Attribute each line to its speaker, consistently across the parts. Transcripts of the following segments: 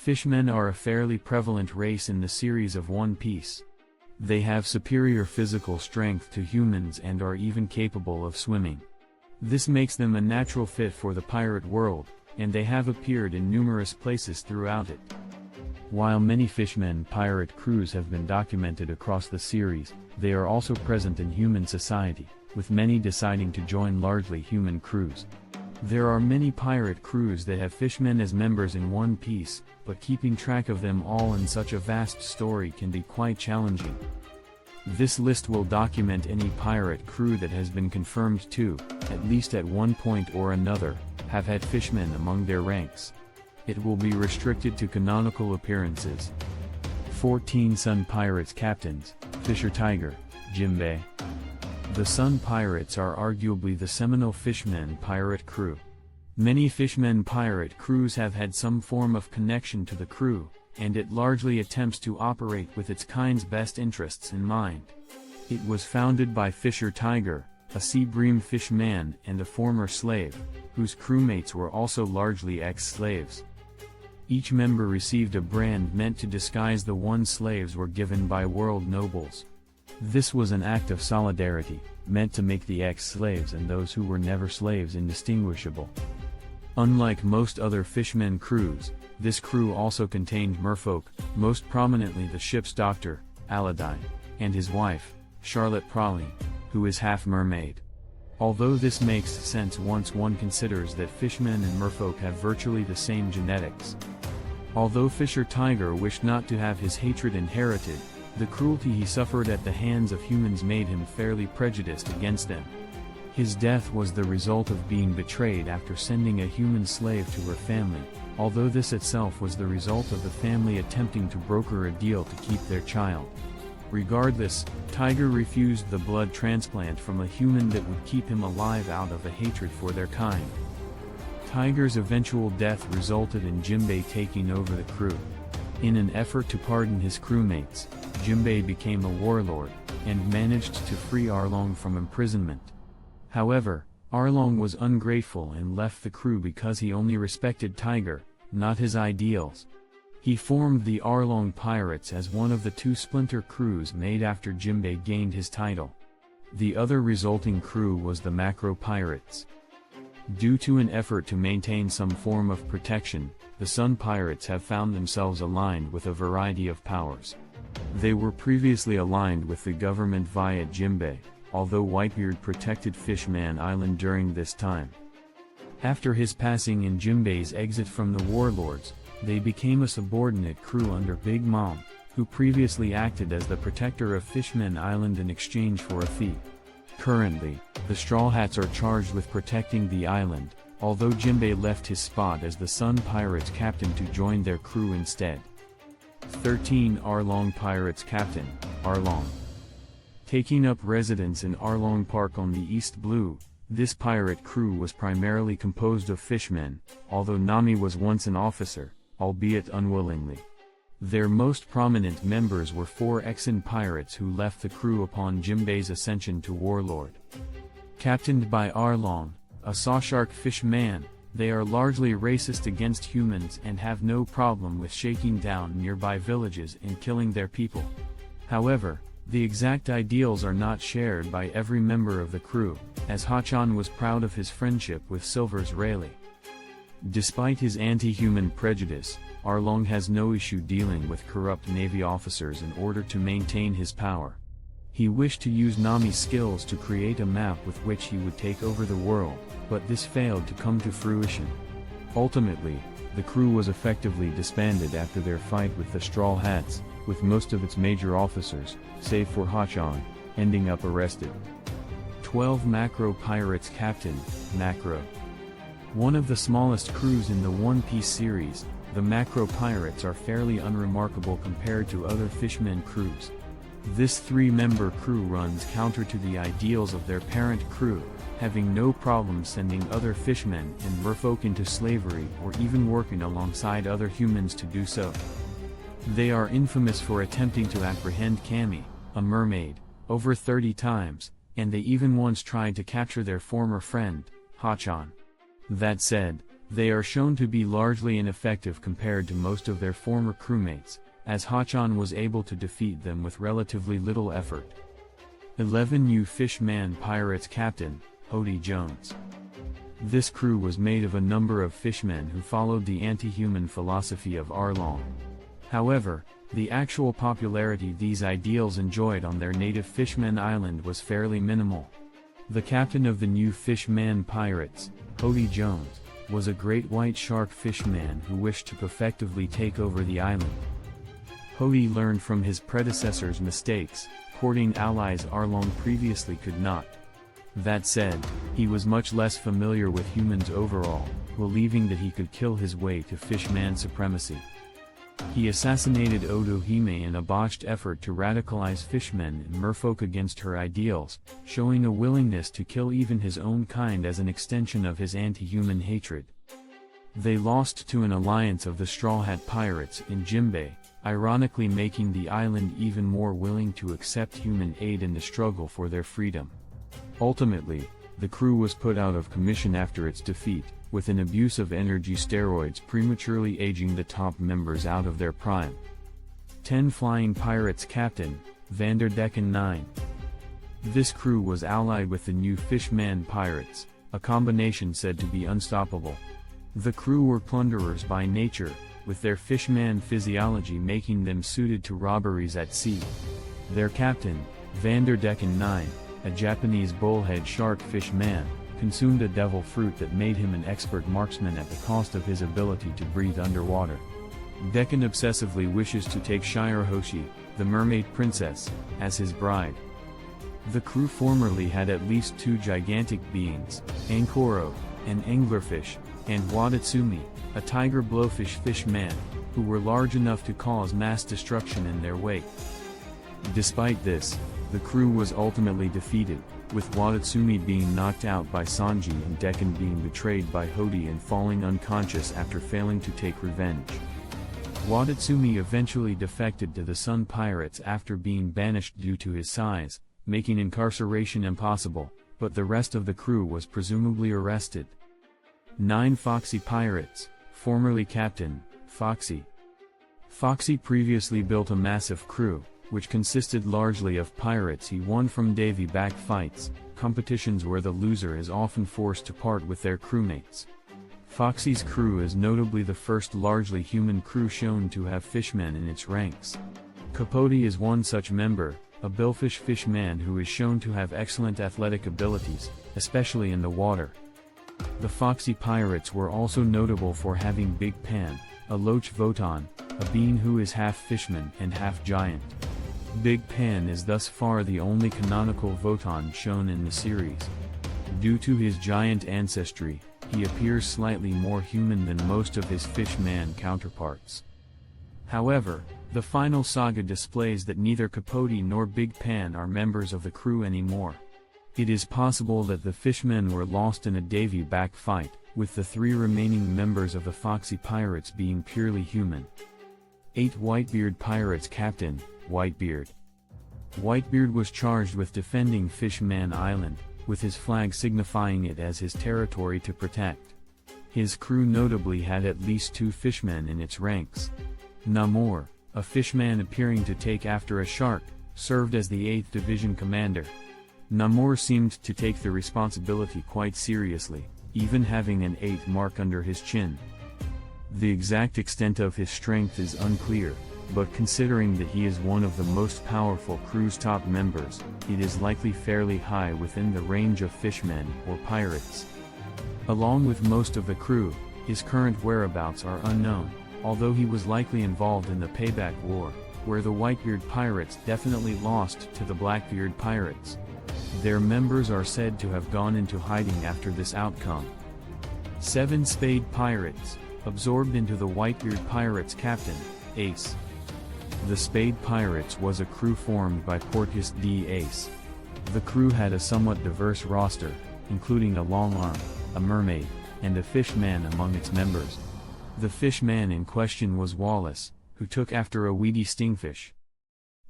Speaker 1: Fishmen are a fairly prevalent race in the series of One Piece. They have superior physical strength to humans and are even capable of swimming. This makes them a natural fit for the pirate world, and they have appeared in numerous places throughout it. While many fishmen pirate crews have been documented across the series, they are also present in human society, with many deciding to join largely human crews. There are many pirate crews that have fishmen as members in One Piece, but keeping track of them all in such a vast story can be quite challenging. This list will document any pirate crew that has been confirmed to, at least at one point or another, have had fishmen among their ranks. It will be restricted to canonical appearances. 14 Sun Pirates Captains, Fisher Tiger, Jinbei. The Sun Pirates are arguably the seminal fishmen pirate crew. Many fishmen pirate crews have had some form of connection to the crew, and it largely attempts to operate with its kind's best interests in mind. It was founded by Fisher Tiger, a sea bream fishman and a former slave, whose crewmates were also largely ex-slaves. Each member received a brand meant to disguise the one slaves were given by world nobles. This was an act of solidarity, meant to make the ex-slaves and those who were never slaves indistinguishable. Unlike most other fishmen crews, this crew also contained merfolk, most prominently the ship's doctor, Aladdin, and his wife, Charlotte Praline, who is half mermaid. Although this makes sense once one considers that fishmen and merfolk have virtually the same genetics. Although Fisher Tiger wished not to have his hatred inherited, the cruelty he suffered at the hands of humans made him fairly prejudiced against them. His death was the result of being betrayed after sending a human slave to her family, although this itself was the result of the family attempting to broker a deal to keep their child. Regardless, Tiger refused the blood transplant from a human that would keep him alive out of a hatred for their kind. Tiger's eventual death resulted in Jinbei taking over the crew. In an effort to pardon his crewmates, Jinbei became a warlord, and managed to free Arlong from imprisonment. However, Arlong was ungrateful and left the crew because he only respected Tiger, not his ideals. He formed the Arlong Pirates as one of the two splinter crews made after Jinbei gained his title. The other resulting crew was the Macro Pirates. Due to an effort to maintain some form of protection, the Sun Pirates have found themselves aligned with a variety of powers. They were previously aligned with the government via Jinbei, although Whitebeard protected Fishman Island during this time. After his passing and Jinbei's exit from the warlords, they became a subordinate crew under Big Mom, who previously acted as the protector of Fishman Island in exchange for a fee. Currently, the Straw Hats are charged with protecting the island, although Jinbei left his spot as the Sun Pirates captain to join their crew instead. 13 Arlong Pirates Captain, Arlong. Taking up residence in Arlong Park on the East Blue, this pirate crew was primarily composed of fishmen, although Nami was once an officer, albeit unwillingly. Their most prominent members were 4 Exxon pirates who left the crew upon Jinbei's ascension to warlord. Captained by Arlong, a sawshark fishman, they are largely racist against humans and have no problem with shaking down nearby villages and killing their people. However, the exact ideals are not shared by every member of the crew, as Hachan was proud of his friendship with Silvers Rayleigh. Despite his anti-human prejudice, Arlong has no issue dealing with corrupt Navy officers in order to maintain his power. He wished to use Nami's skills to create a map with which he would take over the world, but this failed to come to fruition. Ultimately, the crew was effectively disbanded after their fight with the Straw Hats, with most of its major officers, save for Hachan, ending up arrested. 12 Macro Pirates Captain, Macro. One of the smallest crews in the One Piece series, the Macro Pirates are fairly unremarkable compared to other fishmen crews. This 3-member crew runs counter to the ideals of their parent crew, having no problem sending other fishmen and merfolk into slavery or even working alongside other humans to do so. They are infamous for attempting to apprehend Cammy, a mermaid, over 30 times, and they even once tried to capture their former friend, Hachan. That said, They are shown to be largely ineffective compared to most of their former crewmates, as Hachan was able to defeat them with relatively little effort. 11 New Fishman Pirates Captain, Hody Jones. This crew was made of a number of fishmen who followed the anti-human philosophy of Arlong. However, the actual popularity these ideals enjoyed on their native Fishman Island was fairly minimal. The captain of the New Fishman Pirates, Hody Jones, was a great white shark fishman who wished to effectively take over the island. Hody learned from his predecessor's mistakes, courting allies Arlong previously could not. That said, he was much less familiar with humans overall, believing that he could kill his way to fishman supremacy. He assassinated Otohime in a botched effort to radicalize fishmen and merfolk against her ideals, showing a willingness to kill even his own kind as an extension of his anti-human hatred. They lost to an alliance of the Straw Hat Pirates in Jimbei, ironically making the island even more willing to accept human aid in the struggle for their freedom. Ultimately, the crew was put out of commission after its defeat, with an abuse of energy steroids prematurely aging the top members out of their prime. 10 Flying Pirates Captain, Vanderdecken 9. This crew was allied with the New Fishman Pirates, a combination said to be unstoppable. The crew were plunderers by nature, with their fishman physiology making them suited to robberies at sea. Their captain, Vanderdecken 9, a Japanese bullhead shark fish man, consumed a devil fruit that made him an expert marksman at the cost of his ability to breathe underwater. Decken obsessively wishes to take Shirahoshi, the mermaid princess, as his bride. The crew formerly had at least 2 gigantic beings, Ankoro, an anglerfish, and Wadatsumi, a tiger blowfish fish man, who were large enough to cause mass destruction in their wake. Despite this, the crew was ultimately defeated, with Wadatsumi being knocked out by Sanji and Decken being betrayed by Hody and falling unconscious after failing to take revenge. Wadatsumi eventually defected to the Sun Pirates after being banished due to his size, making incarceration impossible, but the rest of the crew was presumably arrested. 9 Foxy Pirates, formerly Captain, Foxy. Foxy previously built a massive crew, which consisted largely of pirates he won from Davy-back fights, competitions where the loser is often forced to part with their crewmates. Foxy's crew is notably the first largely human crew shown to have fishmen in its ranks. Capote is one such member, a billfish fishman who is shown to have excellent athletic abilities, especially in the water. The Foxy Pirates were also notable for having Big Pan, a Loach Voton, a being who is half fishman and half giant. Big Pan is thus far the only canonical Voton shown in the series. Due to his giant ancestry, he appears slightly more human than most of his fishman counterparts. However, the final saga displays that neither Capote nor Big Pan are members of the crew anymore. It is possible that the fishmen were lost in a Davy-back fight, with the 3 remaining members of the Foxy Pirates being purely human. 8 Whitebeard Pirates Captain, Whitebeard. Whitebeard was charged with defending Fishman Island, with his flag signifying it as his territory to protect. His crew notably had at least 2 fishmen in its ranks. Namor, a fishman appearing to take after a shark, served as the 8th Division commander. Namor seemed to take the responsibility quite seriously, even having an 8 mark under his chin. The exact extent of his strength is unclear, but considering that he is one of the most powerful crew's top members, it is likely fairly high within the range of fishmen or pirates. Along with most of the crew, his current whereabouts are unknown, although he was likely involved in the Payback War, where the Whitebeard Pirates definitely lost to the Blackbeard Pirates. Their members are said to have gone into hiding after this outcome. 7 Spade Pirates, absorbed into the Whitebeard Pirates captain, Ace. The Spade Pirates was a crew formed by Porteous D. Ace. The crew had a somewhat diverse roster, including a long arm, a mermaid, and a fishman among its members. The fishman in question was Wallace, who took after a weedy stingfish.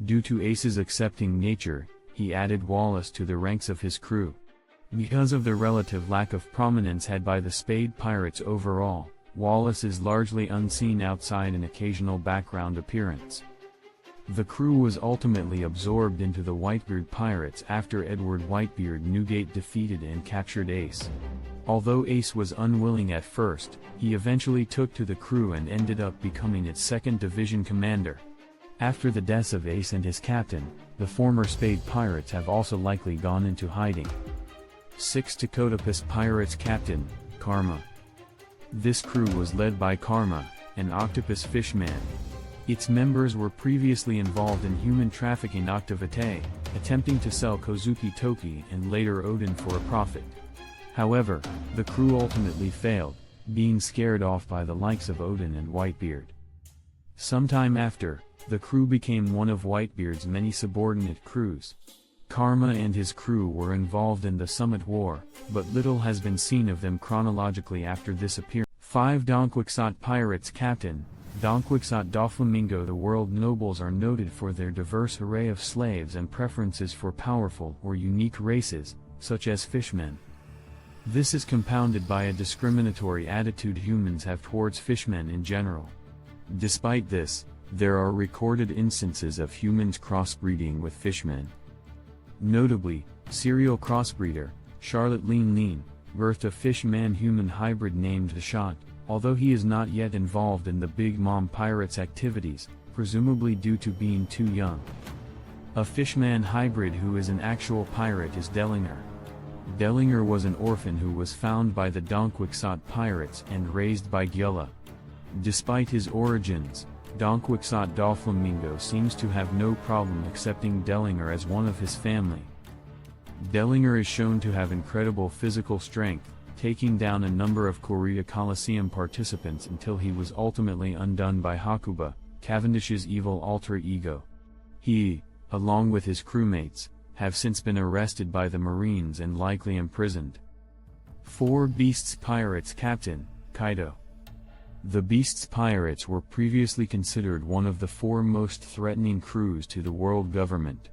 Speaker 1: Due to Ace's accepting nature, he added Wallace to the ranks of his crew. Because of the relative lack of prominence had by the Spade Pirates overall, Wallace is largely unseen outside an occasional background appearance. The crew was ultimately absorbed into the Whitebeard Pirates after Edward Whitebeard Newgate defeated and captured Ace. Although Ace was unwilling at first, he eventually took to the crew and ended up becoming its 2nd Division commander. After the deaths of Ace and his captain, the former Spade Pirates have also likely gone into hiding. 6 Tokotopus Pirates Captain, Karma. This crew was led by Karma, an octopus fishman. Its members were previously involved in human trafficking activité, attempting to sell Kozuki Toki and later Odin for a profit. However, the crew ultimately failed, being scared off by the likes of Odin and Whitebeard. Sometime after, the crew became one of Whitebeard's many subordinate crews. Karma and his crew were involved in the Summit War, but little has been seen of them chronologically after this appearance. 5 Donquixote Pirates Captain, Donquixote Doflamingo. The world nobles are noted for their diverse array of slaves and preferences for powerful or unique races, such as fishmen. This is compounded by a discriminatory attitude humans have towards fishmen in general. Despite this, there are recorded instances of humans crossbreeding with fishmen. Notably, serial crossbreeder, Charlotte Lean Lean, birthed a fish-man-human hybrid named the Shot, although he is not yet involved in the Big Mom Pirates activities, presumably due to being too young. A fishman hybrid who is an actual pirate is Dellinger. Dellinger was an orphan who was found by the Donquixote Pirates and raised by Gyulla. Despite his origins, Donquixote Doflamingo seems to have no problem accepting Dellinger as one of his family. Dellinger is shown to have incredible physical strength, taking down a number of Korea Coliseum participants until he was ultimately undone by Hakuba, Cavendish's evil alter ego. He, along with his crewmates, have since been arrested by the Marines and likely imprisoned. 4 Beasts Pirates Captain, Kaido. The Beasts Pirates were previously considered one of the 4 most threatening crews to the world government.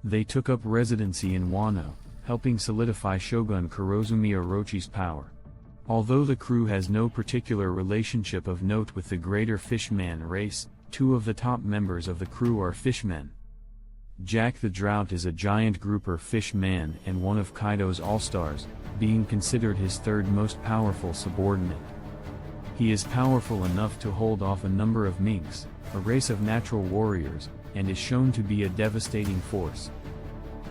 Speaker 1: They took up residency in Wano, helping solidify Shogun Kurozumi Orochi's power. Although the crew has no particular relationship of note with the greater fishman race, 2 of the top members of the crew are fishmen. Jack the Drought is a giant grouper fishman and one of Kaido's all-stars, being considered his 3rd most powerful subordinate. He is powerful enough to hold off a number of minks, a race of natural warriors, and is shown to be a devastating force.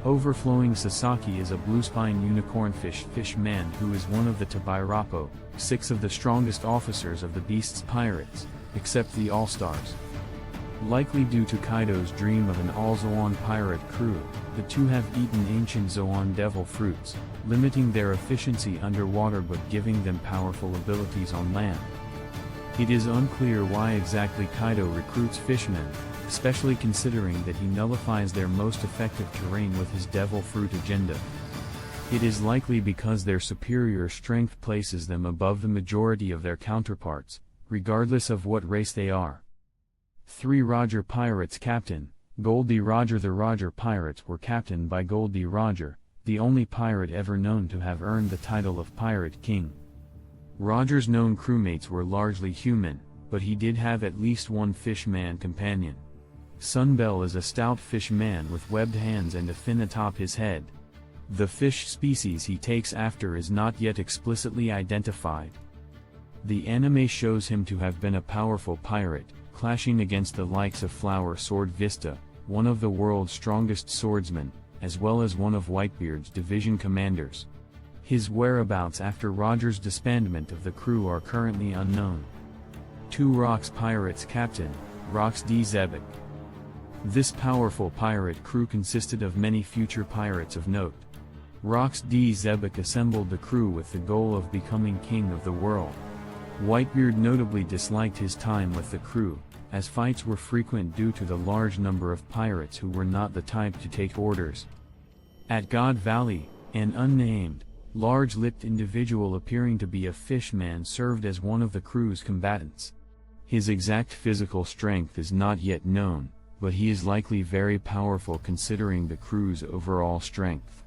Speaker 1: Overflowing Sasaki is a bluespine unicornfish fishman who is one of the Tabairapo, 6 of the strongest officers of the Beasts Pirates, except the All-Stars. Likely due to Kaido's dream of an all-Zoan pirate crew, the 2 have eaten ancient Zoan devil fruits, limiting their efficiency underwater but giving them powerful abilities on land. It is unclear why exactly Kaido recruits fishmen, especially considering that he nullifies their most effective terrain with his devil fruit agenda. It is likely because their superior strength places them above the majority of their counterparts, regardless of what race they are. 3 Roger Pirates Captain, Goldie Roger. The Roger Pirates were captained by Goldie Roger, the only pirate ever known to have earned the title of Pirate King. Roger's known crewmates were largely human, but he did have at least one fishman companion. Sunbell is a stout fishman with webbed hands and a fin atop his head. The fish species he takes after is not yet explicitly identified. The anime shows him to have been a powerful pirate, clashing against the likes of Flower Sword Vista, one of the world's strongest swordsmen, as well as one of Whitebeard's division commanders. His whereabouts after Roger's disbandment of the crew are currently unknown. 2 Rocks Pirates Captain, Rox D. Zebek. This powerful pirate crew consisted of many future pirates of note. Rox D. Zebek assembled the crew with the goal of becoming king of the world. Whitebeard notably disliked his time with the crew, as fights were frequent due to the large number of pirates who were not the type to take orders. At God Valley, an unnamed, large-lipped individual appearing to be a fishman served as one of the crew's combatants. His exact physical strength is not yet known, but he is likely very powerful considering the crew's overall strength.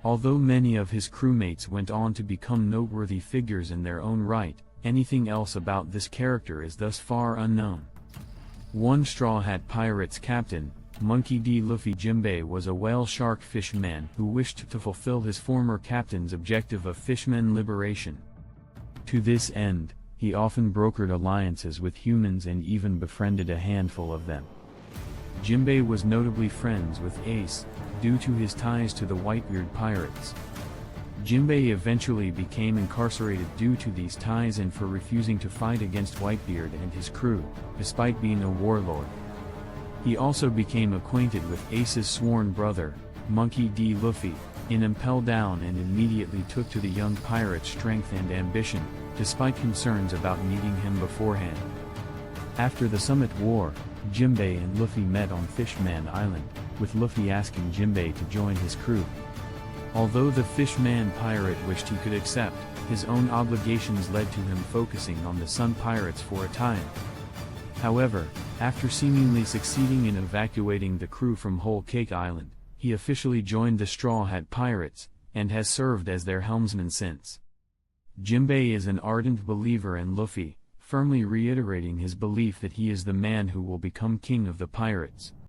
Speaker 1: Although many of his crewmates went on to become noteworthy figures in their own right, anything else about this character is thus far unknown. One Straw Hat Pirates captain, Monkey D. Luffy Jimbei, was a whale shark fishman who wished to fulfill his former captain's objective of fishmen liberation. To this end, he often brokered alliances with humans and even befriended a handful of them. Jimbei was notably friends with Ace, due to his ties to the Whitebeard pirates. Jimbei eventually became incarcerated due to these ties and for refusing to fight against Whitebeard and his crew, despite being a warlord. He also became acquainted with Ace's sworn brother, Monkey D. Luffy, in Impel Down, and immediately took to the young pirate's strength and ambition, despite concerns about meeting him beforehand. After the Summit War, Jimbei and Luffy met on Fishman Island, with Luffy asking Jimbei to join his crew. Although the Fishman pirate wished he could accept, his own obligations led to him focusing on the Sun Pirates for a time. However, after seemingly succeeding in evacuating the crew from Whole Cake Island, he officially joined the Straw Hat Pirates, and has served as their helmsman since. Jimbei is an ardent believer in Luffy, firmly reiterating his belief that he is the man who will become king of the pirates.